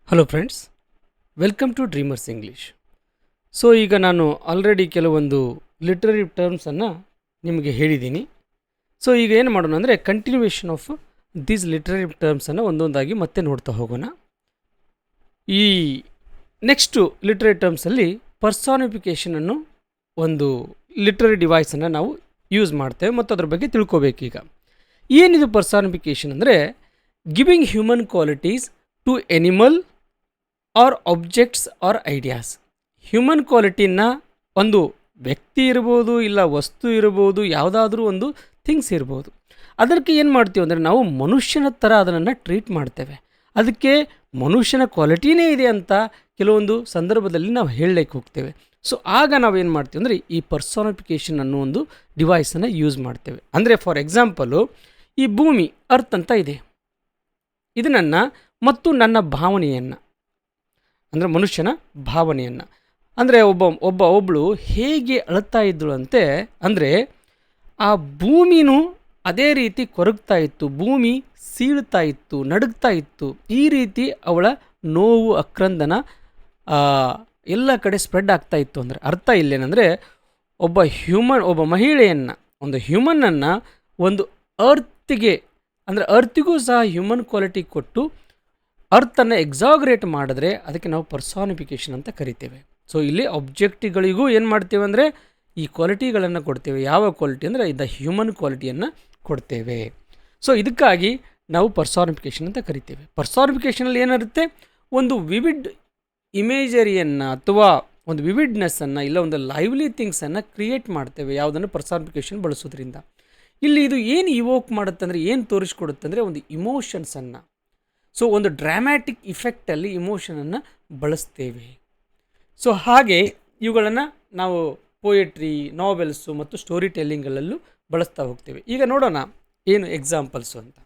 Hello friends, welcome to dreamers English. So ಈಗ ನಾನು already ಕೆಲವೊಂದು ಲಿಟ್ರರಿ ಟರ್ಮ್ಸನ್ನು ನಿಮಗೆ ಹೇಳಿದ್ದೀನಿ. ಸೊ ಈಗ ಏನು ಮಾಡೋಣ ಅಂದರೆ ಕಂಟಿನ್ಯೂಯೇಷನ್ ಆಫ್ ದೀಸ್ ಲಿಟ್ರರಿ ಟರ್ಮ್ಸನ್ನು ಒಂದೊಂದಾಗಿ ಮತ್ತೆ ನೋಡ್ತಾ ಹೋಗೋಣ. ಈ ನೆಕ್ಸ್ಟು ಲಿಟ್ರರಿ ಟರ್ಮ್ಸಲ್ಲಿ ಪರ್ಸಾನಿಫಿಕೇಷನನ್ನು ಒಂದು ಲಿಟ್ರರಿ ಡಿವೈಸನ್ನು ನಾವು ಯೂಸ್ ಮಾಡ್ತೇವೆ ಮತ್ತು ಅದ್ರ ಬಗ್ಗೆ ತಿಳ್ಕೊಬೇಕೀಗ. ಏನಿದು ಪರ್ಸಾನಿಫಿಕೇಷನ್ ಅಂದರೆ giving human qualities to animal or objects or ideas. Human ಕ್ವಾಲಿಟಿನ ಒಂದು ವ್ಯಕ್ತಿ ಇರ್ಬೋದು, ಇಲ್ಲ ವಸ್ತು ಇರ್ಬೋದು, ಯಾವುದಾದ್ರೂ ಒಂದು ಥಿಂಗ್ಸ್ ಇರ್ಬೋದು, ಅದಕ್ಕೆ ಏನು ಮಾಡ್ತೀವಿ ಅಂದರೆ ನಾವು ಮನುಷ್ಯನ ಥರ ಅದನ್ನು ಟ್ರೀಟ್ ಮಾಡ್ತೇವೆ. ಅದಕ್ಕೆ ಮನುಷ್ಯನ ಕ್ವಾಲಿಟಿನೇ ಇದೆ ಅಂತ ಕೆಲವೊಂದು ಸಂದರ್ಭದಲ್ಲಿ ನಾವು ಹೇಳಲಿಕ್ಕೆ ಹೋಗ್ತೇವೆ. ಸೊ ಆಗ ನಾವೇನು ಮಾಡ್ತೀವಿ ಅಂದರೆ ಈ ಪರ್ಸಾನಿಫಿಕೇಷನ್ ಅನ್ನೋ ಒಂದು ಡಿವೈಸನ್ನು ಯೂಸ್ ಮಾಡ್ತೇವೆ. ಅಂದರೆ ಫಾರ್ ಎಕ್ಸಾಂಪಲು, ಈ ಭೂಮಿ ಅರ್ತ್ ಅಂತ ಇದೆ, ಇದನ್ನು ಮತ್ತು ನನ್ನ ಭಾವನೆಯನ್ನು ಅಂದರೆ ಮನುಷ್ಯನ ಭಾವನೆಯನ್ನು ಅಂದರೆ ಒಬ್ಬಳು ಹೇಗೆ ಅಳ್ತಾ ಇದ್ದಳು ಅಂತೆ ಅಂದರೆ ಆ ಭೂಮಿನೂ ಅದೇ ರೀತಿ ಕೊರಗ್ತಾ ಇತ್ತು, ಭೂಮಿ ಸೀಳ್ತಾ ಇತ್ತು, ನಡುಗ್ತಾ ಇತ್ತು. ಈ ರೀತಿ ಅವಳ ನೋವು ಆಕ್ರಂದನ ಎಲ್ಲ ಕಡೆ ಸ್ಪ್ರೆಡ್ ಆಗ್ತಾ ಇತ್ತು. ಅಂದರೆ ಅರ್ಥ ಇಲ್ಲೇನೆಂದರೆ ಒಬ್ಬ ಮಹಿಳೆಯನ್ನು, ಒಂದು ಹ್ಯೂಮನನ್ನು ಒಂದು ಅರ್ತಿಗೆ ಅಂದರೆ ಅರ್ತಿಗೂ ಸಹ ಹ್ಯೂಮನ್ ಕ್ವಾಲಿಟಿ ಕೊಟ್ಟು ಅರ್ಥನ್ನು ಎಕ್ಸಾಗ್ರೇಟ್ ಮಾಡಿದ್ರೆ ಅದಕ್ಕೆ ನಾವು ಪರ್ಸಾನಿಫಿಕೇಷನ್ ಅಂತ ಕರಿತೇವೆ. ಸೊ ಇಲ್ಲಿ ಆಬ್ಜೆಕ್ಟ್ಗಳಿಗೂ ಏನು ಮಾಡ್ತೇವೆ ಅಂದರೆ ಈ ಕ್ವಾಲಿಟಿಗಳನ್ನು ಕೊಡ್ತೇವೆ. ಯಾವ ಕ್ವಾಲಿಟಿ ಅಂದರೆ ದ ಹ್ಯೂಮನ್ ಕ್ವಾಲಿಟಿಯನ್ನು ಕೊಡ್ತೇವೆ. ಸೊ ಇದಕ್ಕಾಗಿ ನಾವು ಪರ್ಸಾನಿಫಿಕೇಷನ್ ಅಂತ ಕರಿತೇವೆ. ಪರ್ಸಾನಿಫಿಕೇಷನಲ್ಲಿ ಏನಿರುತ್ತೆ, ಒಂದು ವಿವಿಡ್ ಇಮೇಜರಿಯನ್ನು ಅಥವಾ ಒಂದು ವಿವಿಡ್ನೆಸ್ಸನ್ನು ಇಲ್ಲ ಒಂದು ಲೈವ್ಲಿ ಥಿಂಗ್ಸನ್ನು ಕ್ರಿಯೇಟ್ ಮಾಡ್ತೇವೆ ಯಾವುದನ್ನು ಪರ್ಸಾನಿಫಿಕೇಷನ್ ಬಳಸೋದ್ರಿಂದ. ಇಲ್ಲಿ ಇದು ಏನು ಇವೋಕ್ ಮಾಡುತ್ತೆ ಅಂದರೆ ಏನು ತೋರಿಸ್ಕೊಡುತ್ತೆ ಅಂದರೆ ಒಂದು ಇಮೋಷನ್ಸನ್ನು. ಸೊ ಒಂದು ಡ್ರಾಮ್ಯಾಟಿಕ್ ಇಫೆಕ್ಟಲ್ಲಿ ಇಮೋಷನನ್ನು ಬಳಸ್ತೇವೆ. ಸೊ ಹಾಗೆ ಇವುಗಳನ್ನು ನಾವು ಪೋಯೆಟ್ರಿ, ನಾವೆಲ್ಸು ಮತ್ತು ಸ್ಟೋರಿ ಟೆಲ್ಲಿಂಗಲ್ಲೂ ಬಳಸ್ತಾ ಹೋಗ್ತೇವೆ. ಈಗ ನೋಡೋಣ ಏನು ಎಕ್ಸಾಂಪಲ್ಸು ಅಂತ.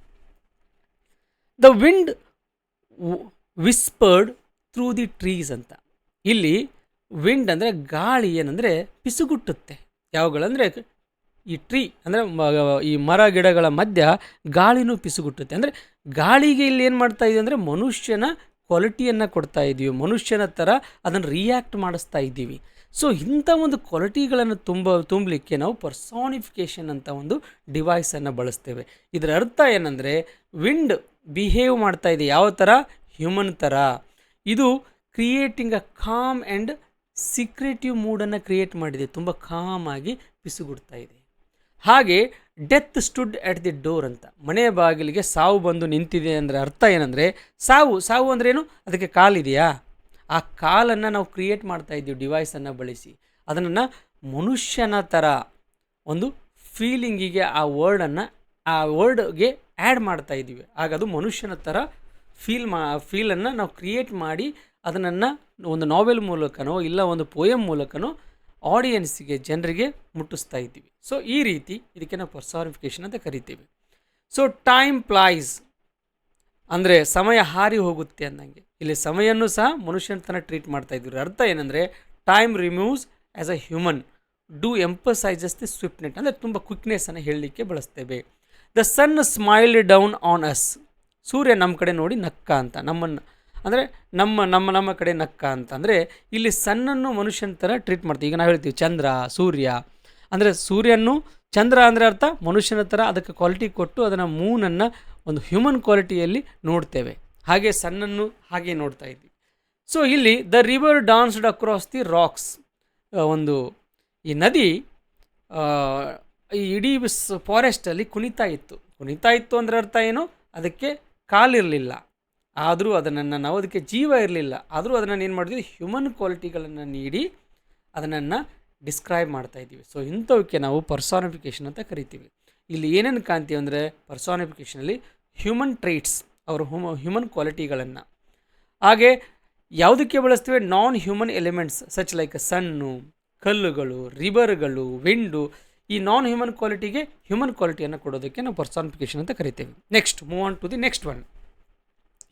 The wind ವಿಸ್ಪರ್ಡ್ through the trees ಅಂತ. ಇಲ್ಲಿ ವಿಂಡ್ ಅಂದರೆ ಗಾಳಿ ಏನಂದರೆ ಪಿಸುಗುಟ್ಟುತ್ತೆ. ಯಾವುಗಳಂದರೆ ಈ ಟ್ರೀ ಅಂದರೆ ಈ ಮರ ಗಿಡಗಳ ಮಧ್ಯ ಗಾಳಿನೂ ಪಿಸುಗುಟ್ಟುತ್ತೆ. ಅಂದರೆ ಗಾಳಿಗೆ ಇಲ್ಲಿ ಏನು ಮಾಡ್ತಾ ಇದೀವಿ ಅಂದರೆ ಮನುಷ್ಯನ ಕ್ವಾಲಿಟಿಯನ್ನು ಕೊಡ್ತಾ ಇದ್ದೀವಿ, ಮನುಷ್ಯನ ಥರ ಅದನ್ನು ರಿಯಾಕ್ಟ್ ಮಾಡಿಸ್ತಾ ಇದ್ದೀವಿ. ಸೊ ಇಂಥ ಒಂದು ಕ್ವಾಲಿಟಿಗಳನ್ನು ತುಂಬಲಿಕ್ಕೆ ನಾವು ಪರ್ಸಾನಿಫಿಕೇಷನ್ ಅಂತ ಒಂದು ಡಿವೈಸನ್ನು ಬಳಸ್ತೇವೆ. ಇದರ ಅರ್ಥ ಏನಂದರೆ ವಿಂಡ್ ಬಿಹೇವ್ ಮಾಡ್ತಾ ಇದೆ ಯಾವ ಥರ, ಹ್ಯೂಮನ್ ಥರ. ಇದು creating a calm and secretive ಮೂಡನ್ನು ಕ್ರಿಯೇಟ್ ಮಾಡಿದೆ, ತುಂಬ ಕಾಮಾಗಿ ಪಿಸುಗುಡ್ತಾ ಇದೆ. ಹಾಗೆ death stood at the door ಅಂತ, ಮನೆಯ ಬಾಗಿಲಿಗೆ ಸಾವು ಬಂದು ನಿಂತಿದೆ ಅಂದರೆ ಅರ್ಥ ಏನಂದರೆ ಸಾವು ಅಂದ್ರೇನು, ಅದಕ್ಕೆ ಕಾಲಿದೆಯಾ, ಆ ಕಾಲನ್ನು ನಾವು ಕ್ರಿಯೇಟ್ ಮಾಡ್ತಾ ಇದ್ದೀವಿ ಡಿವೈಸನ್ನು ಬಳಸಿ. ಅದನ್ನು ಮನುಷ್ಯನ ಥರ ಒಂದು ಫೀಲಿಂಗಿಗೆ ಆ ವರ್ಡ್ಗೆ ಆ್ಯಡ್ ಮಾಡ್ತಾ ಇದ್ದೀವಿ. ಆಗ ಅದು ಮನುಷ್ಯನ ಥರ ಫೀಲನ್ನು ನಾವು ಕ್ರಿಯೇಟ್ ಮಾಡಿ ಅದನ್ನು ಒಂದು ನಾವೆಲ್ ಮೂಲಕನೋ ಇಲ್ಲ ಒಂದು ಪೋಯಮ್ ಮೂಲಕನೋ ಆಡಿಯನ್ಸಿಗೆ, ಜನರಿಗೆ ಮುಟ್ಟಿಸ್ತಾ ಇದ್ದೀವಿ. ಸೊ ಈ ರೀತಿ ಇದಕ್ಕೆ ನಾವು ಪರ್ಸಾನಿಫಿಕೇಷನ್ ಅಂತ ಕರಿತೀವಿ. ಸೊ ಟೈಮ್ ಫ್ಲೈಸ್ ಅಂದರೆ ಸಮಯ ಹಾರಿ ಹೋಗುತ್ತೆ ಅನ್ನಂಗೆ ಇಲ್ಲಿ ಸಮಯನೂ ಸಹ ಮನುಷ್ಯನ ತನ ಟ್ರೀಟ್ ಮಾಡ್ತಾ ಇದ್ದೀವಿ. ಅರ್ಥ ಏನಂದರೆ time removes as a human do emphasises the swiftness ಅಂದರೆ ತುಂಬ ಕ್ವಿಕ್ನೆಸ್ಸನ್ನು ಹೇಳಲಿಕ್ಕೆ ಬಳಸ್ತೇವೆ. The sun smiled down on us, ಸೂರ್ಯ ನಮ್ಮ ಕಡೆ ನೋಡಿ ನಕ್ಕ ಅಂತ, ನಮ್ಮನ್ನು ಅಂದರೆ ನಮ್ಮ ಕಡೆ ನಕ್ಕ ಅಂತ. ಅಂದರೆ ಇಲ್ಲಿ ಸನ್ನನ್ನು ಮನುಷ್ಯನ ಥರ ಟ್ರೀಟ್ ಮಾಡ್ತೀವಿ. ಈಗ ನಾವು ಹೇಳ್ತೀವಿ ಚಂದ್ರ, ಸೂರ್ಯ ಅಂದರೆ ಸೂರ್ಯನು ಚಂದ್ರ ಅಂದರೆ ಅರ್ಥ ಮನುಷ್ಯನ ಥರ ಅದಕ್ಕೆ ಕ್ವಾಲಿಟಿ ಕೊಟ್ಟು ಅದನ್ನು ಮೂನನ್ನು ಒಂದು ಹ್ಯೂಮನ್ ಕ್ವಾಲಿಟಿಯಲ್ಲಿ ನೋಡ್ತೇವೆ. ಹಾಗೆ ಸನ್ನನ್ನು ಹಾಗೆ ನೋಡ್ತಾ ಇದ್ವಿ. ಸೊ ಇಲ್ಲಿ the river danced across the rocks, ಒಂದು ಈ ನದಿ ಈ ಇಡೀ ಫಾರೆಸ್ಟಲ್ಲಿ ಕುಣಿತಾ ಇತ್ತು ಅಂದರೆ ಅರ್ಥ ಏನು, ಅದಕ್ಕೆ ಕಾಲಿರಲಿಲ್ಲ, ಆದರೂ ಅದನ್ನು ನಾವು ಅದಕ್ಕೆ ಜೀವ ಇರಲಿಲ್ಲ, ಆದರೂ ಅದನ್ನು ಏನು ಮಾಡಿದ್ವಿ, ಹ್ಯೂಮನ್ ಕ್ವಾಲಿಟಿಗಳನ್ನು ನೀಡಿ ಅದನ್ನು ಡಿಸ್ಕ್ರೈಬ್ ಮಾಡ್ತಾ ಇದ್ದೀವಿ. ಸೊ ಇಂಥವಕ್ಕೆ ನಾವು ಪರ್ಸಾನಿಫಿಕೇಷನ್ ಅಂತ ಕರಿತೀವಿ. ಇಲ್ಲಿ ಏನೇನು ಕಾಣ್ತೀವಿ ಅಂದರೆ ಪರ್ಸಾನಿಫಿಕೇಷನಲ್ಲಿ ಹ್ಯೂಮನ್ ಟ್ರೈಟ್ಸ್, ಅವರು ಹ್ಯೂಮನ್ ಕ್ವಾಲಿಟಿಗಳನ್ನು. ಹಾಗೆ ಯಾವುದಕ್ಕೆ ಬಳಸ್ತೀವಿ, non human elements such like sun, ಕಲ್ಲುಗಳು, ರಿವರ್ಗಳು, ವಿಂಡು, ಈ ನಾನ್ ಹ್ಯೂಮನ್ ಕ್ವಾಲಿಟಿಗೆ ಹ್ಯೂಮನ್ ಕ್ವಾಲಿಟಿಯನ್ನು ಕೊಡೋದಕ್ಕೆ ನಾವು ಪರ್ಸಾನಿಫಿಕೇಷನ್ ಅಂತ ಕರಿತೇವೆ. Next move on to the next one.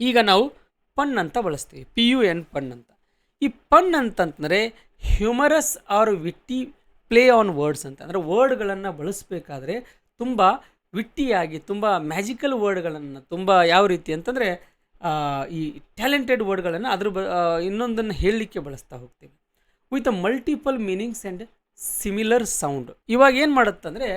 ಈಗ ನಾವು ಪನ್ ಅಂತ ಬಳಸ್ತೀವಿ, PUN ಪನ್ ಅಂತ. ಈ ಪನ್ ಅಂತಂದರೆ humorous or witty play on words ಅಂತ. ಅಂದರೆ ವರ್ಡ್ಗಳನ್ನು ಬಳಸಬೇಕಾದ್ರೆ ತುಂಬ ವಿಟ್ಟಿಯಾಗಿ ತುಂಬ ಮ್ಯಾಜಿಕಲ್ ವರ್ಡ್ಗಳನ್ನು ತುಂಬ ಯಾವ ರೀತಿ ಅಂತಂದರೆ ಈ ಟ್ಯಾಲೆಂಟೆಡ್ ವರ್ಡ್ಗಳನ್ನು ಇನ್ನೊಂದನ್ನು ಹೇಳಲಿಕ್ಕೆ ಬಳಸ್ತಾ ಹೋಗ್ತೀವಿ with a multiple meanings and similar sound. ಇವಾಗ ಏನು ಮಾಡುತ್ತಂದರೆ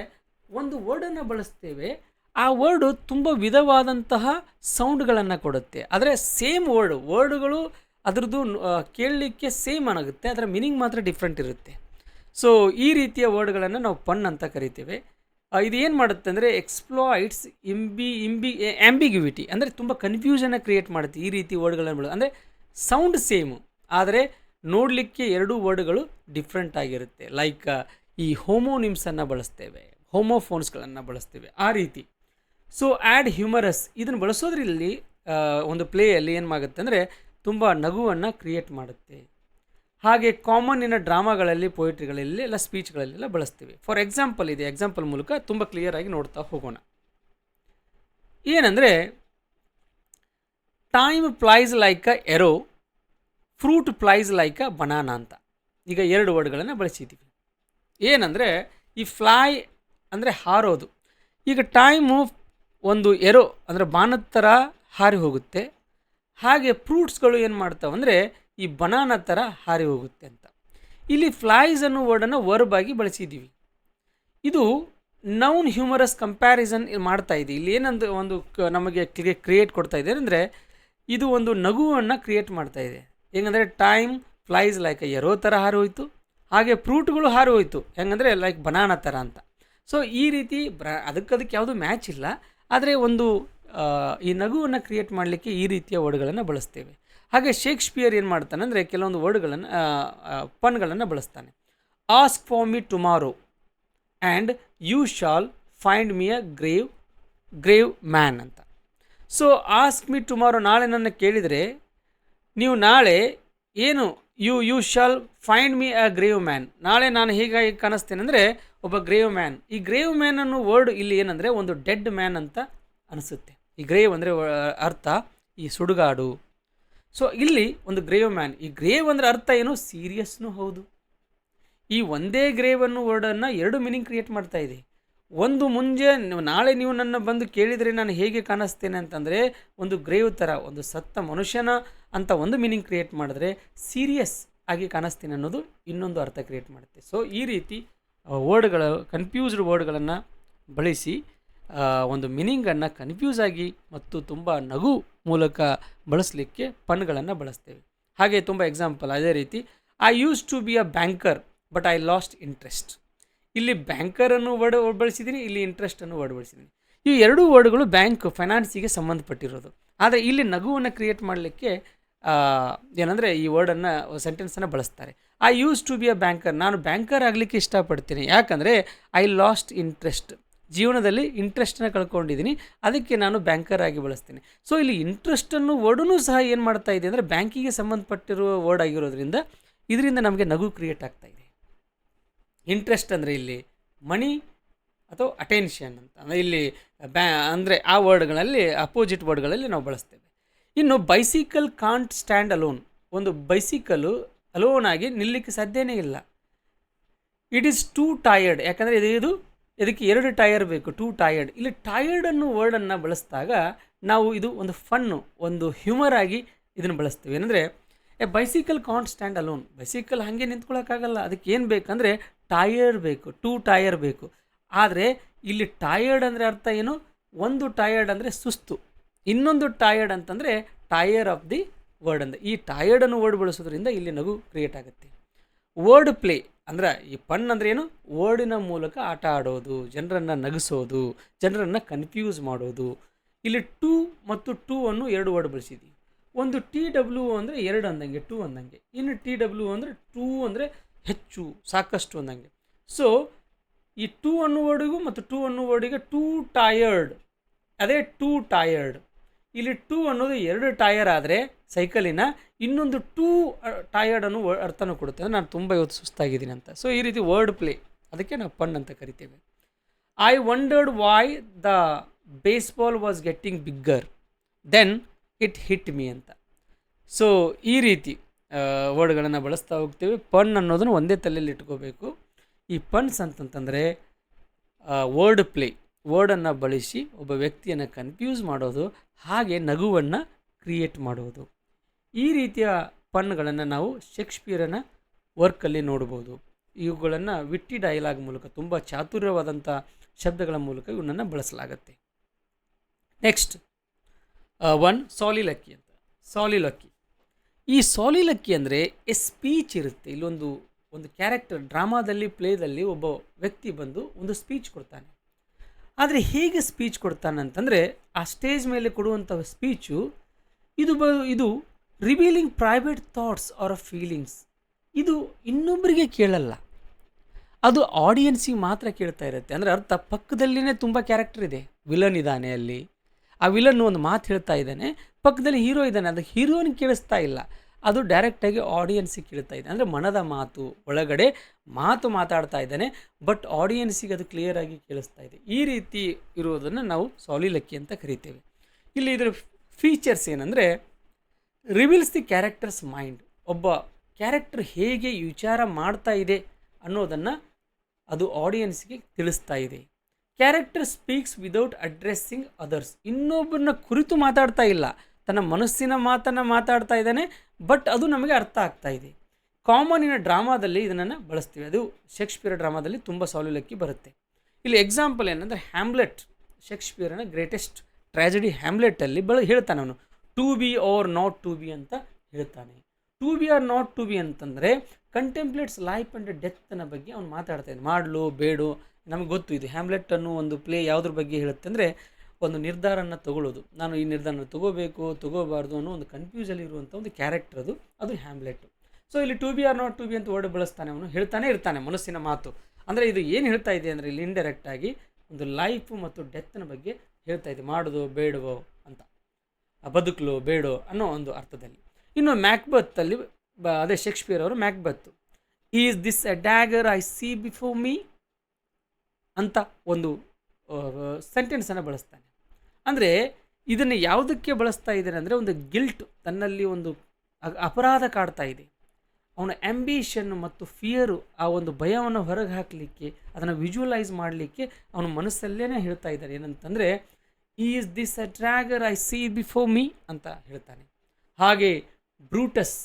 ಒಂದು ವರ್ಡನ್ನು ಬಳಸ್ತೇವೆ, ಆ ವರ್ಡು ತುಂಬ ವಿಧವಾದಂತಹ ಸೌಂಡ್ಗಳನ್ನು ಕೊಡುತ್ತೆ. ಆದರೆ ಸೇಮ್ ವರ್ಡ್ಗಳು ಅದರದ್ದು ಕೇಳಲಿಕ್ಕೆ ಸೇಮ್ ಆಗುತ್ತೆ, ಅದರ ಮೀನಿಂಗ್ ಮಾತ್ರ ಡಿಫ್ರೆಂಟ್ ಇರುತ್ತೆ. ಸೊ ಈ ರೀತಿಯ ವರ್ಡ್ಗಳನ್ನು ನಾವು ಪನ್ ಅಂತ ಕರಿತೇವೆ. ಇದು ಏನು ಮಾಡುತ್ತೆ ಅಂದರೆ ಎಕ್ಸ್ಪ್ಲಾಯ್ಟ್ಸ್ ಆ್ಯಂಬಿಗ್ಯುವಿಟಿ, ಅಂದರೆ ತುಂಬ ಕನ್ಫ್ಯೂಷನ್ನ ಕ್ರಿಯೇಟ್ ಮಾಡುತ್ತೆ ಈ ರೀತಿ ವರ್ಡ್ಗಳನ್ನು ಅಂದರೆ ಸೌಂಡ್ ಸೇಮು ಆದರೆ ನೋಡಲಿಕ್ಕೆ ಎರಡೂ ವರ್ಡ್ಗಳು ಡಿಫ್ರೆಂಟ್ ಆಗಿರುತ್ತೆ. ಲೈಕ್ ಈ ಹೋಮೋನಿಮ್ಸನ್ನು ಬಳಸ್ತೇವೆ, ಹೋಮೋಫೋನ್ಸ್ಗಳನ್ನು ಬಳಸ್ತೇವೆ ಆ ರೀತಿ. ಸೊ ಆ್ಯಡ್ ಹ್ಯೂಮರಸ್ ಇದನ್ನು ಬಳಸೋದ್ರಲ್ಲಿ ಒಂದು ಪ್ಲೇಯಲ್ಲಿ ಏನಾಗುತ್ತೆ ಅಂದರೆ ತುಂಬ ನಗುವನ್ನು ಕ್ರಿಯೇಟ್ ಮಾಡುತ್ತೆ. ಹಾಗೆ ಕಾಮನ್ ಡ್ರಾಮಾಗಳಲ್ಲಿ, ಪೊಯಿಟ್ರಿಗಳಲ್ಲಿ ಎಲ್ಲ ಸ್ಪೀಚ್ಗಳಲ್ಲೆಲ್ಲ ಬಳಸ್ತೀವಿ. ಫಾರ್ ಎಕ್ಸಾಂಪಲ್ ಇದೆ, ಎಕ್ಸಾಂಪಲ್ ಮೂಲಕ ತುಂಬ ಕ್ಲಿಯರಾಗಿ ನೋಡ್ತಾ ಹೋಗೋಣ. ಏನಂದರೆ time flies like a arrow, fruit flies like a banana ಅಂತ ಈಗ ಎರಡು ವರ್ಡ್ಗಳನ್ನು ಬಳಸಿದ್ದೀವಿ. ಏನಂದರೆ ಈ ಫ್ಲೈ ಅಂದರೆ ಹಾರೋದು. ಈಗ ಟೈಮು ಒಂದು ಎರೋ ಅಂದರೆ ಬಾಣದ ಥರ ಹಾರಿ ಹೋಗುತ್ತೆ, ಹಾಗೆ ಫ್ರೂಟ್ಸ್ಗಳು ಏನು ಮಾಡ್ತಾವೆ ಅಂದರೆ ಈ ಬನಾನಾ ಥರ ಹಾರಿ ಹೋಗುತ್ತೆ ಅಂತ. ಇಲ್ಲಿ ಫ್ಲೈಸ್ ಅನ್ನೋ ವರ್ಡನ್ನು ವರ್ಬ್ ಆಗಿ ಬಳಸಿದ್ದೀವಿ. ಇದು ನೌನ್ ಹ್ಯೂಮರಸ್ ಕಂಪ್ಯಾರಿಸನ್ ಮಾಡ್ತಾ ಇದೆ. ಇಲ್ಲಿ ಏನಂದ್ರೆ ಒಂದು ನಮಗೆ ಕ್ರಿಯೇಟ್ ಕೊಡ್ತಾ ಇದೆ ಅಂದರೆ ಇದು ಒಂದು ನಗುವನ್ನು ಕ್ರಿಯೇಟ್ ಮಾಡ್ತಾ ಇದೆ. ಹೆಂಗಂದರೆ ಟೈಮ್ ಫ್ಲೈಸ್ ಲೈಕ್ ಎರೋ ಥರ ಹಾರಿ ಹೋಯಿತು, ಹಾಗೆ ಫ್ರೂಟ್ಗಳು ಹಾರಿ ಹೋಯಿತು ಹೆಂಗಂದರೆ ಲೈಕ್ ಬನಾನಾ ಥರ ಅಂತ. ಸೊ ಈ ರೀತಿ ಅದಕ್ಕೆ ಯಾವುದೂ ಮ್ಯಾಚ್ ಇಲ್ಲ, ಆದರೆ ಒಂದು ಈ ನಗುವನ್ನು ಕ್ರಿಯೇಟ್ ಮಾಡಲಿಕ್ಕೆ ಈ ರೀತಿಯ ವರ್ಡ್ಗಳನ್ನು ಬಳಸ್ತೇವೆ. ಹಾಗೆ ಶೇಕ್ಸ್ಪಿಯರ್ ಏನು ಮಾಡ್ತಾನೆ ಅಂದರೆ ಕೆಲವೊಂದು ವರ್ಡ್ಗಳನ್ನು ಪನ್ಗಳನ್ನು ಬಳಸ್ತಾನೆ. Ask for me tomorrow and you shall find me a grave man ಅಂತ. ಸೊ ಆಸ್ಕ್ ಮಿ ಟುಮಾರೋ, ನಾಳೆ ನನ್ನ ಕೇಳಿದರೆ ನೀವು ನಾಳೆ ಏನು you shall find me a grave man, ನಾಳೆ ನಾನು ಹೀಗಾಗಿ ಕಾಣಿಸ್ತೇನೆ ಅಂದರೆ ಒಬ್ಬ ಗ್ರೇವ್ ಮ್ಯಾನ್. ಈ ಗ್ರೇವ್ ಮ್ಯಾನ್ ಅನ್ನೋ ವರ್ಡ್ ಇಲ್ಲಿ ಏನಂದರೆ ಒಂದು ಡೆಡ್ ಮ್ಯಾನ್ ಅಂತ ಅನಿಸುತ್ತೆ. ಈ ಗ್ರೇವ್ ಅಂದರೆ ಅರ್ಥ ಈ ಸುಡುಗಾಡು. ಸೊ ಇಲ್ಲಿ ಒಂದು ಗ್ರೇವ್ ಮ್ಯಾನ್, ಈ ಗ್ರೇವ್ ಅಂದರೆ ಅರ್ಥ ಏನು, ಸೀರಿಯಸ್ನೂ ಹೌದು. ಈ ಒಂದೇ ಗ್ರೇವ್ ಅನ್ನೋ ವರ್ಡನ್ನು ಎರಡು ಮೀನಿಂಗ್ ಕ್ರಿಯೇಟ್ ಮಾಡ್ತಾ ಇದೆ. ಒಂದು ನಾಳೆ ನೀವು ನನ್ನ ಬಂದು ಕೇಳಿದರೆ ನಾನು ಹೇಗೆ ಕಾಣಿಸ್ತೇನೆ ಅಂತಂದರೆ ಒಂದು ಗ್ರೇವ್ ಥರ, ಒಂದು ಸತ್ತ ಮನುಷ್ಯನ ಅಂತ ಒಂದು ಮೀನಿಂಗ್ ಕ್ರಿಯೇಟ್ ಮಾಡಿದ್ರೆ ಸೀರಿಯಸ್ ಆಗಿ ಕಾಣಿಸ್ತೀನಿ ಅನ್ನೋದು ಇನ್ನೊಂದು ಅರ್ಥ ಕ್ರಿಯೇಟ್ ಮಾಡುತ್ತೆ. ಸೊ ಈ ರೀತಿ ಕನ್ಫ್ಯೂಸ್ಡ್ ವರ್ಡ್ಗಳನ್ನು ಬಳಸಿ ಒಂದು ಮೀನಿಂಗನ್ನು ಕನ್ಫ್ಯೂಸ್ ಆಗಿ ಮತ್ತು ತುಂಬ ನಗು ಮೂಲಕ ಬಳಸಲಿಕ್ಕೆ ಪನ್ಗಳನ್ನು ಬಳಸ್ತೇವೆ. ಹಾಗೆ ತುಂಬ ಎಕ್ಸಾಂಪಲ್ ಅದೇ ರೀತಿ, I used to be a banker but I lost interest. ಇಲ್ಲಿ ಬ್ಯಾಂಕರನ್ನು ವರ್ಡ್ ಬಳಸಿದ್ದೀನಿ, ಇಲ್ಲಿ ಇಂಟ್ರೆಸ್ಟನ್ನು ವರ್ಡ್ ಬಳಸಿದ್ದೀನಿ. ಈ ಎರಡೂ ವರ್ಡ್ಗಳು ಫೈನಾನ್ಸಿಗೆ ಸಂಬಂಧಪಟ್ಟಿರೋದು. ಆದರೆ ಇಲ್ಲಿ ನಗುವನ್ನು ಕ್ರಿಯೇಟ್ ಮಾಡಲಿಕ್ಕೆ ಏನಂದರೆ ಈ ವರ್ಡನ್ನು ಸೆಂಟೆನ್ಸನ್ನು ಬಳಸ್ತಾರೆ. I used to be a banker, ನಾನು ಬ್ಯಾಂಕರ್ ಆಗಲಿಕ್ಕೆ ಇಷ್ಟಪಡ್ತೀನಿ, ಯಾಕಂದರೆ ಐ ಲಾಸ್ಟ್ ಇಂಟ್ರೆಸ್ಟ್, ಜೀವನದಲ್ಲಿ ಇಂಟ್ರೆಸ್ಟನ್ನು ಕಳ್ಕೊಂಡಿದ್ದೀನಿ, ಅದಕ್ಕೆ ನಾನು ಬ್ಯಾಂಕರ್ ಆಗಿ ಬಳಸ್ತೀನಿ. ಸೊ ಇಲ್ಲಿ ಇಂಟ್ರೆಸ್ಟನ್ನು ವರ್ಡೂ ಸಹ ಏನು ಮಾಡ್ತಾ ಇದೆ ಅಂದರೆ ಬ್ಯಾಂಕಿಗೆ ಸಂಬಂಧಪಟ್ಟಿರುವ ವರ್ಡ್ ಆಗಿರೋದ್ರಿಂದ ಇದರಿಂದ ನಮಗೆ ನಗು ಕ್ರಿಯೇಟ್ ಆಗ್ತಾ ಇದೆ. ಇಂಟ್ರೆಸ್ಟ್ ಅಂದರೆ ಇಲ್ಲಿ ಮನಿ ಅಥವಾ ಅಟೆನ್ಷನ್ ಅಂತ, ಅಂದರೆ ಇಲ್ಲಿ ಅಂದರೆ ಆ ವರ್ಡ್ಗಳಲ್ಲಿ ಅಪೋಸಿಟ್ ವರ್ಡ್ಗಳಲ್ಲಿ ನಾವು ಬಳಸ್ತೇವೆ. ಇನ್ನು ಬೈಸಿಕಲ್ ಕಾಂಟ್ ಸ್ಟ್ಯಾಂಡ್ ಅಲೋನ್, ಒಂದು ಬೈಸಿಕಲ್ಲು ಅಲೋನ್ ಆಗಿ ನಿಲ್ಲಕ್ಕೆ ಸಾಧ್ಯನೇ ಇಲ್ಲ. ಇಟ್ ಈಸ್ ಟೂ ಟಯರ್ಡ್, ಯಾಕಂದರೆ ಇದಕ್ಕೆ ಎರಡು ಟಯರ್ ಬೇಕು, ಟೂ ಟಯರ್ಡ್. ಇಲ್ಲಿ ಟಯರ್ಡ್ ಅನ್ನೋ ವರ್ಡನ್ನು ಬಳಸಿದಾಗ ನಾವು ಇದು ಒಂದು ಫನ್ನು, ಒಂದು ಹ್ಯೂಮರ್ ಆಗಿ ಇದನ್ನು ಬಳಸ್ತೀವಿ. ಏನಂದರೆ A bicycle can't stand alone, bicycle ಹಾಗೆ ನಿಂತ್ಕೊಳ್ಳೋಕ್ಕಾಗಲ್ಲ, ಅದಕ್ಕೆ ಏನು ಬೇಕಂದರೆ ಟಯರ್ ಬೇಕು, ಟೂ ಟಯರ್ ಬೇಕು. ಆದರೆ ಇಲ್ಲಿ ಟಯರ್ಡ್ ಅಂದರೆ ಅರ್ಥ ಏನು, ಒಂದು ಟಯರ್ಡ್ ಅಂದರೆ ಸುಸ್ತು, ಇನ್ನೊಂದು ಟಯರ್ಡ್ ಅಂತಂದರೆ ಟಯರ್ ಆಫ್ ದಿ ವರ್ಡ್ ಅಂದರೆ ಈ ಟಯರ್ಡನ್ನು ವರ್ಡ್ ಬಳಸೋದ್ರಿಂದ ಇಲ್ಲಿ ನಗು ಕ್ರಿಯೇಟ್ ಆಗುತ್ತೆ. ವರ್ಡ್ ಪ್ಲೇ ಅಂದರೆ ಈ ಪನ್ ಅಂದರೆ ಏನು, ವರ್ಡಿನ ಮೂಲಕ ಆಟ ಆಡೋದು, ಜನರನ್ನು ನಗಿಸೋದು, ಜನರನ್ನು ಕನ್ಫ್ಯೂಸ್ ಮಾಡೋದು. ಇಲ್ಲಿ ಟು ಮತ್ತು ಟೂ ಅನ್ನು ಎರಡು ವರ್ಡ್ ಬಳಸಿದ್ದೀವಿ. ಒಂದು TW ಅಂದರೆ ಎರಡು ಅಂದಂಗೆ, ಟೂ ಅಂದಂಗೆ. ಇನ್ನು TW ಅಂದರೆ ಟೂ ಅಂದರೆ ಹೆಚ್ಚು, ಸಾಕಷ್ಟು ಅಂದಂಗೆ. ಸೊ ಈ ಟೂ ಅನ್ನೋ ವರ್ಡಿಗೂ ಮತ್ತು ಟೂ ಅನ್ನೋ ವರ್ಡಿಗೆ ಟೂ ಟಯರ್ಡ್, ಅದೇ ಟೂ ಟಯರ್ಡ್. ಇಲ್ಲಿ ಟೂ ಅನ್ನೋದು ಎರಡು ಟಯರ್ ಆದರೆ ಸೈಕಲಿನ, ಇನ್ನೊಂದು ಟೂ ಟಯರ್ಡ್ ಅನ್ನೋ ಅರ್ಥನೂ ಕೊಡುತ್ತೆ, ನಾನು ತುಂಬ ಇವತ್ತು ಸುಸ್ತಾಗಿದ್ದೀನಿ ಅಂತ. ಸೊ ಈ ರೀತಿ ವರ್ಡ್ ಪ್ಲೇ, ಅದಕ್ಕೆ ನಾವು ಪನ್ ಅಂತ ಕರಿತೇವೆ. I wondered why the baseball was getting bigger then it hit me ಅಂತ. ಸೊ ಈ ರೀತಿ ವರ್ಡ್ಗಳನ್ನು ಬಳಸ್ತಾ ಹೋಗ್ತೇವೆ. ಪನ್ ಅನ್ನೋದನ್ನು ಒಂದೇ ತಲೆಯಲ್ಲಿ ಇಟ್ಕೋಬೇಕು. ಈ ಪನ್ಸ್ ಅಂತಂತಂದರೆ ವರ್ಡ್ ಪ್ಲೇ, ವರ್ಡನ್ನು ಬಳಸಿ ಒಬ್ಬ ವ್ಯಕ್ತಿಯನ್ನು ಕನ್ಫ್ಯೂಸ್ ಮಾಡೋದು, ಹಾಗೆ ನಗುವನ್ನು ಕ್ರಿಯೇಟ್ ಮಾಡುವುದು. ಈ ರೀತಿಯ ಪನ್ಗಳನ್ನು ನಾವು ಶೇಕ್ಸ್ಪಿಯರನ ವರ್ಕಲ್ಲಿ ನೋಡ್ಬೋದು. ಇವುಗಳನ್ನು ವಿಟ್ಟಿ ಡೈಲಾಗ್ ಮೂಲಕ ತುಂಬ ಚಾತುರ್ಯವಾದಂಥ ಶಬ್ದಗಳ ಮೂಲಕ ಇವನನ್ನು ಬಳಸಲಾಗತ್ತೆ. ನೆಕ್ಸ್ಟ್ ಸಾಲಿಲಕ್ಕಿ ಅಂತ. ಸಾಲಿಲಕ್ಕಿ, ಈ ಸಾಲಿಲಕ್ಕಿ ಅಂದರೆ ಎ ಸ್ಪೀಚ್ ಇರುತ್ತೆ. ಇಲ್ಲೊಂದು ಕ್ಯಾರೆಕ್ಟರ್ ಡ್ರಾಮಾದಲ್ಲಿ ಪ್ಲೇದಲ್ಲಿ ಒಬ್ಬ ವ್ಯಕ್ತಿ ಬಂದು ಒಂದು ಸ್ಪೀಚ್ ಕೊಡ್ತಾನೆ. ಆದರೆ ಹೇಗೆ ಸ್ಪೀಚ್ ಕೊಡ್ತಾನೆ ಅಂತಂದರೆ ಆ ಸ್ಟೇಜ್ ಮೇಲೆ ಕೊಡುವಂಥ ಸ್ಪೀಚು ಇದು revealing private thoughts are feelings. ಇದು ಇನ್ನೊಬ್ಬರಿಗೆ ಕೇಳಲ್ಲ, ಅದು ಆಡಿಯನ್ಸಿಗೆ ಮಾತ್ರ ಕೇಳ್ತಾ ಇರುತ್ತೆ. ಅಂದರೆ ಅರ್ಥ ಪಕ್ಕದಲ್ಲಿನೇ ತುಂಬ ಕ್ಯಾರೆಕ್ಟರ್ ಇದೆ. ವಿಲನ್ ಇದ್ದಾನೆ ಅಲ್ಲಿ, ಆ ವಿಲನ್ ಒಂದು ಮಾತು ಹೇಳ್ತಾ ಇದ್ದಾನೆ, ಪಕ್ಕದಲ್ಲಿ ಹೀರೋ ಇದ್ದಾನೆ, ಅದು ಹೀರೋನಿಗೆ ಕೇಳಿಸ್ತಾ ಇಲ್ಲ, ಅದು ಡೈರೆಕ್ಟಾಗಿ ಆಡಿಯನ್ಸಿಗೆ ಕೇಳ್ತಾ ಇದೆ. ಅಂದರೆ ಮನದ ಮಾತು, ಒಳಗಡೆ ಮಾತಾಡ್ತಾ ಇದ್ದಾನೆ, ಬಟ್ ಆಡಿಯನ್ಸಿಗೆ ಅದು ಕ್ಲಿಯರಾಗಿ ಕೇಳಿಸ್ತಾ ಇದೆ. ಈ ರೀತಿ ಇರುವುದನ್ನು ನಾವು ಸಾಲಿಲಕ್ಕಿ ಅಂತ ಕರಿತೇವೆ. ಇಲ್ಲಿ ಇದರ ಫೀಚರ್ಸ್ ಏನಂದರೆ ರಿವೀಲ್ಸ್ ದಿ ಕ್ಯಾರೆಕ್ಟರ್ಸ್ ಮೈಂಡ್. ಒಬ್ಬ ಕ್ಯಾರೆಕ್ಟರ್ ಹೇಗೆ ವಿಚಾರ ಮಾಡ್ತಾ ಇದೆ ಅನ್ನೋದನ್ನು ಅದು ಆಡಿಯನ್ಸ್ಗೆ ತಿಳಿಸ್ತಾ ಇದೆ. Character speaks without addressing others. ಇನ್ನೊಬ್ಬರನ್ನ ಕುರಿತು ಮಾತಾಡ್ತಾ ಇಲ್ಲ, ತನ್ನ ಮನಸ್ಸಿನ ಮಾತನ್ನು ಮಾತಾಡ್ತಾ ಇದ್ದಾನೆ, ಬಟ್ ಅದು ನಮಗೆ ಅರ್ಥ ಆಗ್ತಾ ಇದೆ. ಕಾಮನ್ ಡ್ರಾಮಾದಲ್ಲಿ ಇದನ್ನು ಬಳಸ್ತೀವಿ. ಅದು ಶೇಕ್ಸ್ಪಿಯರ್ ಡ್ರಾಮಾದಲ್ಲಿ ತುಂಬ ಸಾಲಿಲಕ್ಕಿ ಬರುತ್ತೆ. ಇಲ್ಲಿ ಎಕ್ಸಾಂಪಲ್ ಏನಂದರೆ ಹ್ಯಾಮ್ಲೆಟ್, ಶೇಕ್ಸ್ಪಿಯರ್ನ ಗ್ರೇಟೆಸ್ಟ್ ಟ್ರ್ಯಾಜಿಡಿ ಹ್ಯಾಮ್ಲೆಟಲ್ಲಿ ಹೇಳ್ತಾನೆ ಅವನು to be or not to be ಅಂತ ಹೇಳ್ತಾನೆ. To be or not to be ಅಂತಂದರೆ ಕಂಟೆಂಪ್ಲೇಟ್ಸ್ ಲೈಫ್ ಆ್ಯಂಡ್ ಡೆತ್ನ ಬಗ್ಗೆ ಅವ್ನು ಮಾತಾಡ್ತಾ ಇದ್ದಾನೆ. ಮಾಡಲು ಬೇಡು, ನಮಗೆ ಗೊತ್ತು ಇದು ಹ್ಯಾಮ್ಲೆಟ್ ಅನ್ನೋ ಒಂದು ಪ್ಲೇ ಯಾವುದ್ರ ಬಗ್ಗೆ ಹೇಳುತ್ತೆ ಅಂದರೆ ಒಂದು ನಿರ್ಧಾರನ ತಗೊಳ್ಳೋದು, ನಾನು ಈ ನಿರ್ಧಾರನ ತಗೋಬಾರ್ದು ಅನ್ನೋ ಒಂದು ಕನ್ಫ್ಯೂಸಲ್ಲಿ ಇರುವಂಥ ಒಂದು ಕ್ಯಾರೆಕ್ಟರ್ ಅದು ಹ್ಯಾಮ್ಲೆಟ್. ಸೊ ಇಲ್ಲಿ to be or not to be ಅಂತ ವರ್ಡ್ ಬಳಸ್ತಾನೆ, ಅವನು ಹೇಳ್ತಾನೆ ಇರ್ತಾನೆ ಮನಸ್ಸಿನ ಮಾತು. ಅಂದರೆ ಇದು ಏನು ಹೇಳ್ತಾ ಇದೆ ಅಂದರೆ ಇಲ್ಲಿ ಇಂಡೈರೆಕ್ಟಾಗಿ ಒಂದು ಲೈಫು ಮತ್ತು ಡೆತ್ನ ಬಗ್ಗೆ ಹೇಳ್ತಾ ಇದೆ, ಮಾಡೋದು ಬೇಡವೋ ಅಂತ, ಬದುಕಲು ಬೇಡೋ ಅನ್ನೋ ಒಂದು ಅರ್ಥದಲ್ಲಿ. ಇನ್ನು ಮ್ಯಾಕ್ಬೆತ್ತಲ್ಲಿ ಅದೇ ಶೇಕ್ಸ್ಪಿಯರ್ ಅವರು Macbeth, is this A dagger I see before me ಅಂತ ಒಂದು ಸೆಂಟೆನ್ಸನ್ನು ಬಳಸ್ತಾನೆ. ಅಂದರೆ ಇದನ್ನು ಯಾವುದಕ್ಕೆ ಬಳಸ್ತಾ ಇದ್ದಾನೆ ಅಂದರೆ ಒಂದು ಗಿಲ್ಟ್, ತನ್ನಲ್ಲಿ ಒಂದು ಅಪರಾಧ ಕಾಡ್ತಾ ಇದೆ, ಅವನ ಆ್ಯಂಬಿಷನ್ ಮತ್ತು ಫಿಯರು, ಆ ಒಂದು ಭಯವನ್ನು ಹೊರಗೆ ಹಾಕಲಿಕ್ಕೆ, ಅದನ್ನು ವಿಜುವಲೈಸ್ ಮಾಡಲಿಕ್ಕೆ ಅವನ ಮನಸ್ಸಲ್ಲೇ ಹೇಳ್ತಾ ಇದ್ದಾನೆ. ಏನಂತಂದರೆ is this a dagger I see before me ಅಂತ ಹೇಳ್ತಾನೆ. ಹಾಗೆ ಬ್ರೂಟಸ್,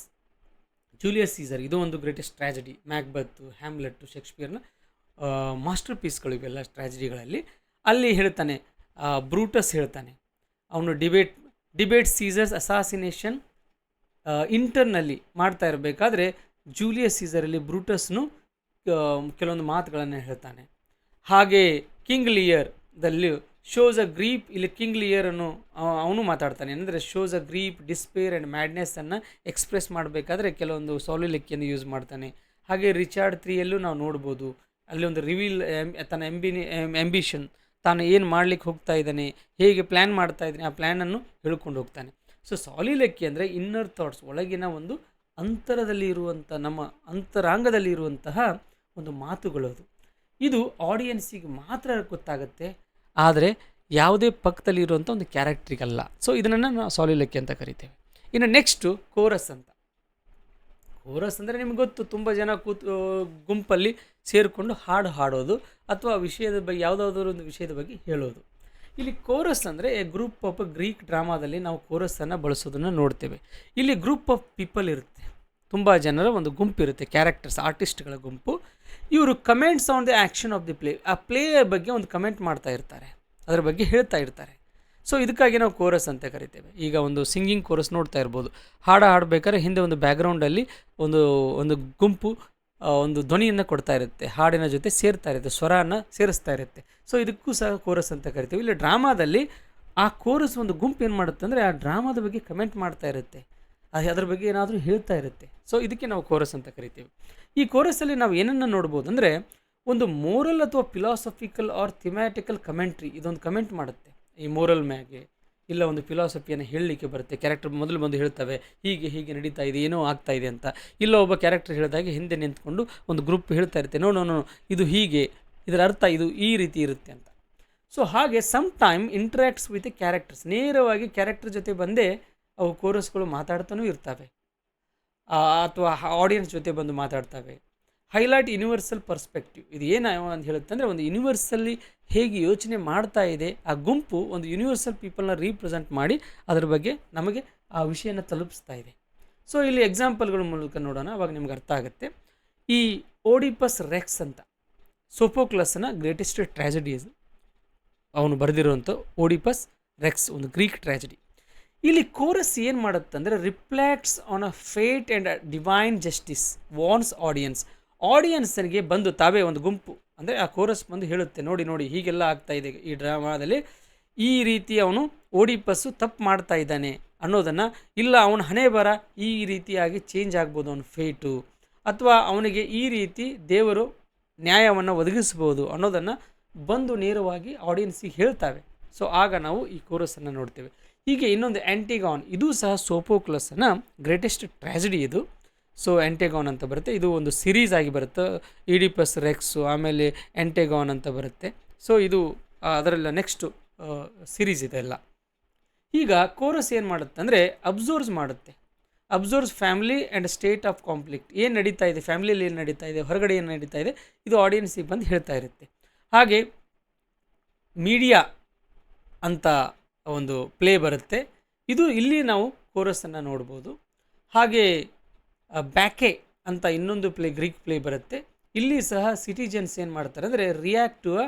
ಜೂಲಿಯಸ್ ಸೀಸರ್, ಇದು ಒಂದು ಗ್ರೇಟೆಸ್ಟ್ ಟ್ರ್ಯಾಜಿಡಿ. ಮ್ಯಾಕ್ಬೆತ್, ಹ್ಯಾಮ್ಲೆಟ್ಟು ಶೇಕ್ಸ್ಪಿಯರ್ನ ಮಾಸ್ಟರ್ ಪೀಸ್ಗಳು ಇವೆಲ್ಲ ಟ್ರ್ಯಾಜಿಡಿಗಳಲ್ಲಿ. ಅಲ್ಲಿ ಹೇಳ್ತಾನೆ, ಬ್ರೂಟಸ್ ಹೇಳ್ತಾನೆ, ಅವನು ಡಿಬೇಟ್ ಸೀಸರ್ಸ್ ಅಸಾಸಿನೇಷನ್ ಇಂಟರ್ನಲ್ಲಿ ಮಾಡ್ತಾ ಇರಬೇಕಾದ್ರೆ ಜೂಲಿಯಸ್ ಸೀಸರಲ್ಲಿ ಬ್ರೂಟಸ್ನು ಕೆಲವೊಂದು ಮಾತುಗಳನ್ನು ಹೇಳ್ತಾನೆ. ಹಾಗೆ ಕಿಂಗ್ ಲಿಯರ್ದಲ್ಲಿ ಶೋಸ್ ಅ ಗ್ರೀಪ್, ಇಲ್ಲಿ ಕಿಂಗ್ ಲಿಯರನ್ನು ಅವನು ಮಾತಾಡ್ತಾನೆ. ಅಂದರೆ shows a ಗ್ರೀಪ್, despair and ಮ್ಯಾಡ್ನೆಸ್ಸನ್ನು express ಮಾಡಬೇಕಾದ್ರೆ ಕೆಲವೊಂದು ಸಾಲಿಲಕ್ಕಿಯನ್ನು ಯೂಸ್ ಮಾಡ್ತಾನೆ. ಹಾಗೆ ರಿಚಾರ್ಡ್ 3ಯಲ್ಲೂ ನಾವು ನೋಡ್ಬೋದು, ಅಲ್ಲಿ ಒಂದು ರಿವೀಲ್ ತನ್ನ ಆ್ಯಂಬಿಷನ್, ತಾನು ಏನು ಮಾಡಲಿಕ್ಕೆ ಹೋಗ್ತಾ ಇದ್ದಾನೆ, ಹೇಗೆ ಪ್ಲ್ಯಾನ್ ಮಾಡ್ತಾ ಇದ್ದಾನೆ, ಆ ಪ್ಲ್ಯಾನನ್ನು ಹೇಳ್ಕೊಂಡು ಹೋಗ್ತಾನೆ. ಸೊ ಸಾಲಿಲಕ್ಕಿ ಅಂದರೆ ಇನ್ನರ್ ಥಾಟ್ಸ್, ಒಳಗಿನ ಒಂದು ಅಂತರದಲ್ಲಿ ಇರುವಂಥ, ನಮ್ಮ ಅಂತರಾಂಗದಲ್ಲಿ ಇರುವಂತಹ ಒಂದು ಮಾತುಗಳು. ಇದು ಆಡಿಯನ್ಸಿಗೆ ಮಾತ್ರ ಗೊತ್ತಾಗುತ್ತೆ, ಆದರೆ ಯಾವುದೇ ಪಕ್ಕದಲ್ಲಿ ಇರುವಂಥ ಒಂದು ಕ್ಯಾರೆಕ್ಟ್ರಿಗಲ್ಲ. ಸೊ ಇದನ್ನು ನಾವು ಸಾಲಿಲಕ್ಕಿ ಅಂತ ಕರಿತೇವೆ. ಇನ್ನು ನೆಕ್ಸ್ಟು ಕೋರಸ್ ಅಂತ. ಕೋರಸ್ ಅಂದರೆ ನಿಮ್ಗೆ ಗೊತ್ತು, ತುಂಬ ಜನ ಗುಂಪಲ್ಲಿ ಸೇರಿಕೊಂಡು ಹಾಡೋದು ಅಥವಾ ವಿಷಯದ ಬಗ್ಗೆ, ಯಾವುದಾದ್ರೂ ಒಂದು ವಿಷಯದ ಬಗ್ಗೆ ಹೇಳೋದು. ಇಲ್ಲಿ ಕೋರಸ್ ಅಂದರೆ ಎ ಗ್ರೂಪ್ ಆಫ್ ಗ್ರೀಕ್ ಡ್ರಾಮಾದಲ್ಲಿ ನಾವು ಕೋರಸ್ಸನ್ನು ಬಳಸೋದನ್ನು ನೋಡ್ತೇವೆ. ಇಲ್ಲಿ ಗ್ರೂಪ್ ಆಫ್ ಪೀಪಲ್ ಇರುತ್ತೆ, ತುಂಬ ಜನರ ಒಂದು ಗುಂಪು ಇರುತ್ತೆ, ಕ್ಯಾರೆಕ್ಟರ್ಸ್, ಆರ್ಟಿಸ್ಟ್ಗಳ ಗುಂಪು. ಇವರು comments on the action of the play, ಆ ಪ್ಲೇಯ ಬಗ್ಗೆ ಒಂದು ಕಮೆಂಟ್ ಮಾಡ್ತಾ ಇರ್ತಾರೆ, ಅದರ ಬಗ್ಗೆ ಹೇಳ್ತಾ ಇರ್ತಾರೆ. ಸೊ ಇದಕ್ಕಾಗಿ ನಾವು ಕೋರಸ್ ಅಂತ ಕರಿತೇವೆ. ಈಗ ಒಂದು ಸಿಂಗಿಂಗ್ ಕೋರಸ್ ನೋಡ್ತಾ ಇರ್ಬೋದು, ಹಾಡಬೇಕಾದ್ರೆ ಹಿಂದೆ ಒಂದು ಬ್ಯಾಕ್ಗ್ರೌಂಡಲ್ಲಿ ಒಂದು ಗುಂಪು ಒಂದು ಧ್ವನಿಯನ್ನು ಕೊಡ್ತಾ ಇರುತ್ತೆ, ಹಾಡಿನ ಜೊತೆ ಸೇರ್ತಾ ಇರುತ್ತೆ, ಸ್ವರನ ಸೇರಿಸ್ತಾ ಇರುತ್ತೆ. ಸೊ ಇದಕ್ಕೂ ಸಹ ಕೋರಸ್ ಅಂತ ಕರಿತೀವಿ. ಇಲ್ಲಿ ಡ್ರಾಮಾದಲ್ಲಿ ಆ ಕೋರಸ್ ಒಂದು ಗುಂಪು ಏನು ಮಾಡುತ್ತೆ ಅಂದರೆ ಆ ಡ್ರಾಮಾದ ಬಗ್ಗೆ ಕಮೆಂಟ್ ಮಾಡ್ತಾ ಇರುತ್ತೆ, ಅದ್ರ ಬಗ್ಗೆ ಏನಾದರೂ ಹೇಳ್ತಾ ಇರುತ್ತೆ. ಸೊ ಇದಕ್ಕೆ ನಾವು ಕೋರಸ್ ಅಂತ ಕರಿತೀವಿ. ಈ ಕೋರಸಲ್ಲಿ ನಾವು ಏನನ್ನು ನೋಡ್ಬೋದು ಅಂದರೆ ಒಂದು ಮೋರಲ್ ಅಥವಾ ಫಿಲಾಸಫಿಕಲ್ ಆರ್ ಥಿಮ್ಯಾಟಿಕಲ್ ಕಮೆಂಟ್ರಿ, ಇದೊಂದು ಕಮೆಂಟ್ ಮಾಡುತ್ತೆ ಈ ಮೋರಲ್ ಮ್ಯಾಗೆ, ಇಲ್ಲ ಒಂದು ಫಿಲಾಸಫಿಯನ್ನು ಹೇಳಲಿಕ್ಕೆ ಬರುತ್ತೆ. ಕ್ಯಾರೆಕ್ಟರ್ ಮೊದಲು ಬಂದು ಹೇಳ್ತವೆ, ಹೀಗೆ ನಡೀತಾ ಇದೆ, ಏನೋ ಆಗ್ತಾ ಇದೆ ಅಂತ. ಇಲ್ಲ ಒಬ್ಬ ಕ್ಯಾರೆಕ್ಟರ್ ಹೇಳಿದಾಗೆ ಹಿಂದೆ ನಿಂತ್ಕೊಂಡು ಒಂದು ಗ್ರೂಪ್ ಹೇಳ್ತಾ ಇರುತ್ತೆ, ನೋ ಇದು ಹೀಗೆ, ಇದರ ಅರ್ಥ ಇದು ಈ ರೀತಿ ಇರುತ್ತೆ ಅಂತ. ಸೊ ಹಾಗೆ some time interacts with a characters, ನೇರವಾಗಿ ಕ್ಯಾರೆಕ್ಟರ್ ಜೊತೆ ಬಂದೇ ಅವು ಕೋರಸ್ಗಳು ಮಾತಾಡ್ತಾನೂ ಇರ್ತವೆ, ಅಥವಾ ಆಡಿಯನ್ಸ್ ಜೊತೆ ಬಂದು ಮಾತಾಡ್ತವೆ. ಹೈಲೈಟ್ ಯೂನಿವರ್ಸಲ್ ಪರ್ಸ್ಪೆಕ್ಟಿವ್, ಇದು ಏನು ಅಂತ ಹೇಳುತ್ತೆ ಅಂದರೆ ಒಂದು ಯೂನಿವರ್ಸಲ್ಲಿ ಹೇಗೆ ಯೋಚನೆ ಮಾಡ್ತಾ ಇದೆ ಆ ಗುಂಪು, ಒಂದು ಯೂನಿವರ್ಸಲ್ ಪೀಪಲ್ನ ರೀಪ್ರೆಸೆಂಟ್ ಮಾಡಿ ಅದರ ಬಗ್ಗೆ ನಮಗೆ ಆ ವಿಷಯನ ತಲುಪಿಸ್ತಾ ಇದೆ. ಸೊ ಇಲ್ಲಿ ಎಕ್ಸಾಂಪಲ್ಗಳ ಮೂಲಕ ನೋಡೋಣ, ಅವಾಗ ನಿಮ್ಗೆ ಅರ್ಥ ಆಗುತ್ತೆ. ಈ ಓಡಿಪಸ್ ರೆಕ್ಸ್ ಅಂತ ಸೋಫೋಕ್ಲಸ್ನ ಗ್ರೇಟೆಸ್ಟ್ ಟ್ರ್ಯಾಜಿಡಿ ಇದು, ಅವನು ಬರೆದಿರುವಂಥ ಓಡಿಪಸ್ ರೆಕ್ಸ್, ಒಂದು ಗ್ರೀಕ್ ಟ್ರ್ಯಾಜಿಡಿ. ಇಲ್ಲಿ ಕೋರಸ್ ಏನು ಮಾಡುತ್ತಂದರೆ reflects on a fate and divine justice, warns ಆಡಿಯನ್ಸ್ಗೆ ಬಂದು ತಾವೇ ಒಂದು ಗುಂಪು ಅಂದರೆ ಆ ಕೋರಸ್ ಬಂದು ಹೇಳುತ್ತೆ, ನೋಡಿ ನೋಡಿ ಹೀಗೆಲ್ಲ ಆಗ್ತಾ ಇದೆ ಈ ಡ್ರಾಮಾದಲ್ಲಿ, ಈ ರೀತಿ ಅವನು ಓಡಿಪಸ್ಸು ತಪ್ಪು ಮಾಡ್ತಾ ಇದ್ದಾನೆ ಅನ್ನೋದನ್ನು, ಇಲ್ಲ ಅವನ ಹಣೆ ಬರ ಈ ರೀತಿಯಾಗಿ ಚೇಂಜ್ ಆಗ್ಬೋದು ಅವನ ಫೇಟು, ಅಥವಾ ಅವನಿಗೆ ಈ ರೀತಿ ದೇವರು ನ್ಯಾಯವನ್ನು ಒದಗಿಸ್ಬೋದು ಅನ್ನೋದನ್ನು ಬಂದು ನೇರವಾಗಿ ಆಡಿಯನ್ಸಿಗೆ ಹೇಳ್ತಾವೆ. ಸೊ ಆಗ ನಾವು ಈ ಕೋರಸನ್ನು ನೋಡ್ತೇವೆ. ಹೀಗೆ ಇನ್ನೊಂದು ಆ್ಯಂಟಿಗಾನ್, ಇದು ಸಹ ಸೋಫೋಕ್ಲಸ್ನ ಗ್ರೇಟೆಸ್ಟ್ ಟ್ರ್ಯಾಜಿಡಿ ಇದು. ಸೊ ಆ್ಯಂಟಿಗಾನ್ ಅಂತ ಬರುತ್ತೆ, ಇದು ಒಂದು ಸಿರೀಸ್ ಆಗಿ ಬರುತ್ತೆ, ಈಡಿಪಸ್ ರೆಕ್ಸು ಆಮೇಲೆ ಆ್ಯಂಟಿಗಾನ್ ಅಂತ ಬರುತ್ತೆ. ಸೊ ಇದು ಅದರೆಲ್ಲ ನೆಕ್ಸ್ಟು ಸಿರೀಸ್ ಇದೆ ಎಲ್ಲ. ಈಗ ಕೋರಸ್ ಏನು ಮಾಡುತ್ತೆ ಅಂದರೆ observes family and state of conflict, ಏನು ನಡೀತಾ ಇದೆ ಫ್ಯಾಮಿಲಿಯಲ್ಲಿ, ಏನು ನಡೀತಾ ಇದೆ ಹೊರಗಡೆ ಏನು ನಡೀತಾ ಇದೆ, ಇದು ಆಡಿಯನ್ಸಿಗೆ ಬಂದು ಹೇಳ್ತಾ ಇರುತ್ತೆ. ಹಾಗೆ ಮೀಡಿಯಾ ಅಂತ ಒಂದು ಪ್ಲೇ ಬರುತ್ತೆ, ಇದು ಇಲ್ಲಿ ನಾವು ಕೋರಸನ್ನು ನೋಡ್ಬೋದು. ಹಾಗೆ ಬ್ಯಾಕೆ ಅಂತ ಇನ್ನೊಂದು ಗ್ರೀಕ್ ಪ್ಲೇ ಬರುತ್ತೆ, ಇಲ್ಲಿ ಸಹ ಸಿಟಿಜನ್ಸ್ ಏನು ಮಾಡ್ತಾರೆ ಅಂದರೆ ರಿಯಾಕ್ಟ್ ಟು ಅ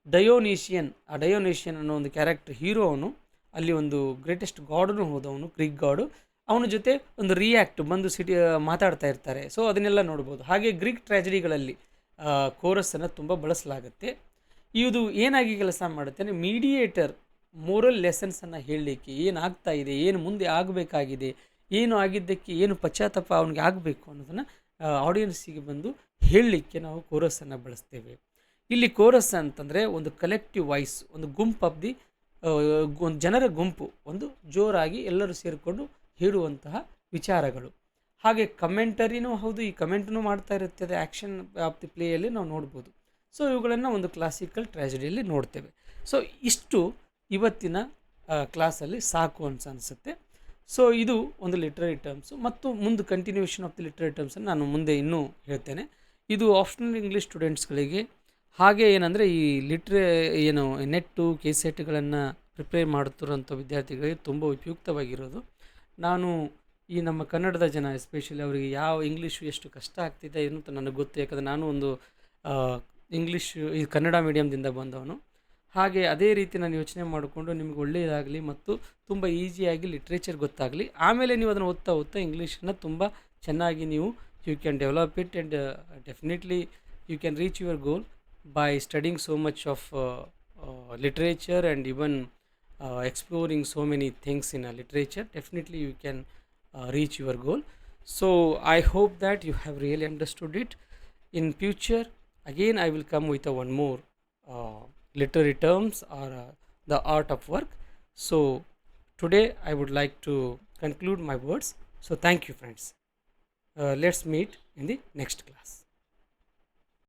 ಡಯೋನಿಷಿಯನ್. ಆ ಡಯೋನಿಷಿಯನ್ ಅನ್ನೋ ಒಂದು ಕ್ಯಾರೆಕ್ಟರ್ ಹೀರೋ, ಅವನು ಅಲ್ಲಿ ಒಂದು ಗ್ರೇಟೆಸ್ಟ್ ಗಾಡನು ಹೋದವನು, ಗ್ರೀಕ್ ಗಾಡು, ಅವನ ಜೊತೆ ಒಂದು ರಿಯಾಕ್ಟ್ ಬಂದು ಮಾತಾಡ್ತಾ ಇರ್ತಾರೆ. ಸೊ ಅದನ್ನೆಲ್ಲ ನೋಡ್ಬೋದು. ಹಾಗೆ ಗ್ರೀಕ್ ಟ್ರ್ಯಾಜಿಡಿಗಳಲ್ಲಿ ಕೋರಸನ್ನು ತುಂಬ ಬಳಸಲಾಗುತ್ತೆ. ಇದು ಏನಾಗಿ ಕೆಲಸ ಮಾಡುತ್ತೆ ಅಂದರೆ ಮೀಡಿಯೇಟರ್ ಮೋರಲ್ ಲೆಸನ್ಸನ್ನು ಹೇಳಲಿಕ್ಕೆ, ಏನಾಗ್ತಾ ಇದೆ, ಏನು ಮುಂದೆ ಆಗಬೇಕಾಗಿದೆ, ಏನು ಆಗಿದ್ದಕ್ಕೆ ಏನು ಪಶ್ಚಾತ್ತಾಪ ಅವನಿಗೆ ಆಗಬೇಕು ಅನ್ನೋದನ್ನು ಆಡಿಯನ್ಸಿಗೆ ಬಂದು ಹೇಳಲಿಕ್ಕೆ ನಾವು ಕೋರಸನ್ನು ಬಳಸ್ತೇವೆ. ಇಲ್ಲಿ ಕೋರಸ್ ಅಂತಂದರೆ ಒಂದು ಕಲೆಕ್ಟಿವ್ ವಾಯ್ಸ್, ಒಂದು ಗುಂಪು ಆಫ್ ದಿ ಒಂದು ಜನರ ಗುಂಪು ಒಂದು ಜೋರಾಗಿ ಎಲ್ಲರೂ ಸೇರಿಕೊಂಡು ಹೇಳುವಂತಹ ವಿಚಾರಗಳು. ಹಾಗೆ ಕಮೆಂಟರಿನೂ ಹೌದು, ಈ ಕಮೆಂಟನ್ನು ಮಾಡ್ತಾ ಇರುತ್ತೆ, ಅದು ಆ್ಯಕ್ಷನ್ ಆಫ್ ದಿ ಪ್ಲೇಯಲ್ಲಿ ನಾವು ನೋಡ್ಬೋದು. ಸೊ ಇವುಗಳನ್ನು ಒಂದು ಕ್ಲಾಸಿಕಲ್ ಟ್ರ್ಯಾಜಿಡಿಯಲ್ಲಿ ನೋಡ್ತೇವೆ. ಸೊ ಇಷ್ಟು ಇವತ್ತಿನ ಕ್ಲಾಸಲ್ಲಿ ಸಾಕು ಅನಿಸುತ್ತೆ. ಸೊ ಇದು ಒಂದು ಲಿಟ್ರರಿ ಟರ್ಮ್ಸು, ಮತ್ತು ಮುಂದೆ ಕಂಟಿನ್ಯೂಷನ್ ಆಫ್ ದಿ ಲಿಟ್ರರಿ ಟರ್ಮ್ಸನ್ನು ನಾನು ಮುಂದೆ ಇನ್ನೂ ಹೇಳ್ತೇನೆ. ಇದು ಆಪ್ಷನಲ್ ಇಂಗ್ಲೀಷ್ ಸ್ಟೂಡೆಂಟ್ಸ್ಗಳಿಗೆ, ಹಾಗೆ ಏನಂದರೆ ಈ ನೆಟ್ಟು ಕೆಸೆಟ್ಗಳನ್ನು ಪ್ರಿಪೇರ್ ಮಾಡುತ್ತಿರುವಂಥ ವಿದ್ಯಾರ್ಥಿಗಳಿಗೆ ತುಂಬ ಉಪಯುಕ್ತವಾಗಿರೋದು. ನಾನು ಈ ನಮ್ಮ ಕನ್ನಡದ ಜನ ಎಸ್ಪೆಷಲಿ ಅವರಿಗೆ ಯಾವ ಇಂಗ್ಲೀಷು ಎಷ್ಟು ಕಷ್ಟ ಆಗ್ತಿದೆ ಅಂತ ನನಗೆ ಗೊತ್ತು, ಯಾಕಂದರೆ ನಾನು ಒಂದು ಈ ಕನ್ನಡ ಮೀಡಿಯಮ್ದಿಂದ ಬಂದವನು. ಹಾಗೆ ಅದೇ ರೀತಿ ನಾನು ಯೋಚನೆ ಮಾಡಿಕೊಂಡು ನಿಮಗೆ ಒಳ್ಳೆಯದಾಗಲಿ ಮತ್ತು ತುಂಬ ಈಸಿಯಾಗಿ ಲಿಟ್ರೇಚರ್ ಗೊತ್ತಾಗಲಿ, ಆಮೇಲೆ ನೀವು ಅದನ್ನು ಓದ್ತಾ ಇಂಗ್ಲೀಷನ್ನು ತುಂಬ ಚೆನ್ನಾಗಿ ನೀವು you can develop it and definitely you can reach your goal by studying so much of literature and even exploring so many things in literature. Definitely you can reach your goal. So I hope that you have really understood it. In future again I will come with one more literary terms or the art of work. So today I would like to conclude my words. So thank you friends. Let's meet in the next class.